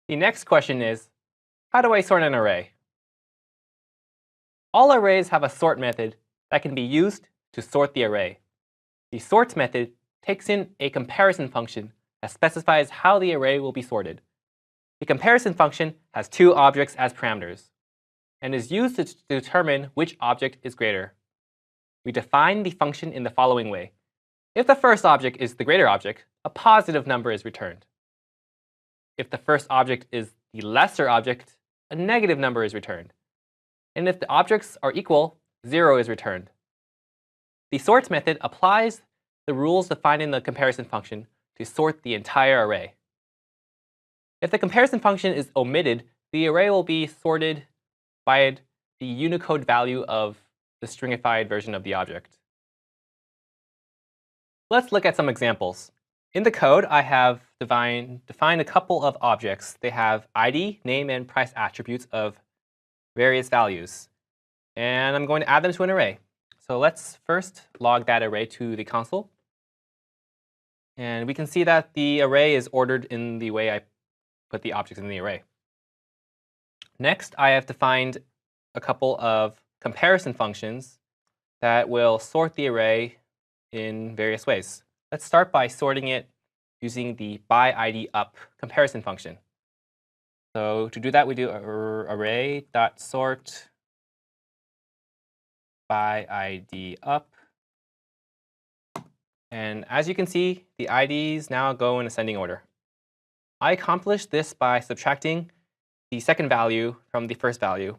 The next question is, how do I sort an array? All arrays have a sort method that can be used to sort the array. The sort method takes in a comparison function that specifies how the array will be sorted. The comparison function has two objects as parameters and is used to determine which object is greater. We define the function in the following way. If the first object is the greater object, a positive number is returned. If the first object is the lesser object, a negative number is returned. And if the objects are equal, 0 is returned. The sort method applies the rules defined in the comparison function to sort the entire array. If the comparison function is omitted, the array will be sorted by the Unicode value of the stringified version of the object. Let's look at some examples. In the code, I have defined a couple of objects. They have ID, name, and price attributes of various values. And I'm going to add them to an array. So let's first log that array to the console. And we can see that the array is ordered in the way I put the objects in the array. Next, I have defined a couple of comparison functions that will sort the array in various ways. Let's start by sorting it using the byIdUp comparison function. So to do that, we do array.sort byIdUp. And as you can see, the IDs now go in ascending order. I accomplished this by subtracting the second value from the first value.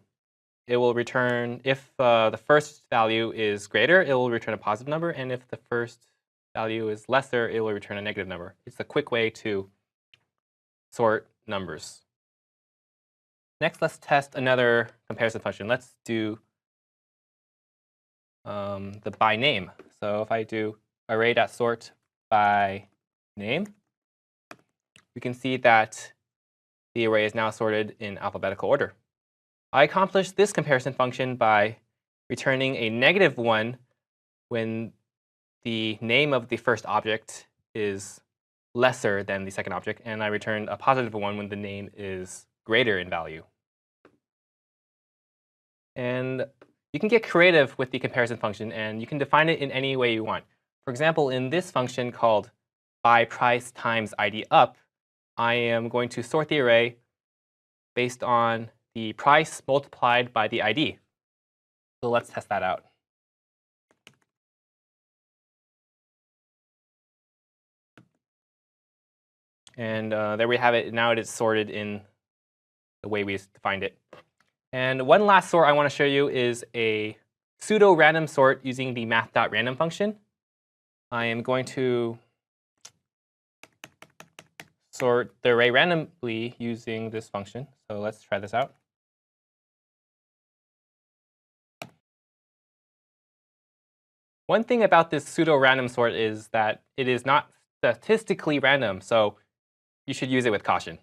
It will return, if the first value is greater, it will return a positive number. And if the first value is lesser, it will return a negative number. It's a quick way to sort numbers. Next, let's test another comparison function. Let's do the by name. So if I do array.sort by name, we can see that the array is now sorted in alphabetical order. I accomplished this comparison function by returning a -1 when the name of the first object is lesser than the second object, and I returned a +1 when the name is greater in value. And you can get creative with the comparison function, and you can define it in any way you want. For example, in this function called byPrice times IDUp, I am going to sort the array based on the price multiplied by the ID. So let's test that out. And there we have it. Now it is sorted in the way we defined it. And one last sort I want to show you is a pseudo-random sort using the math.random function. I am going to sort the array randomly using this function. So let's try this out. One thing about this pseudo-random sort is that it is not statistically random, so you should use it with caution.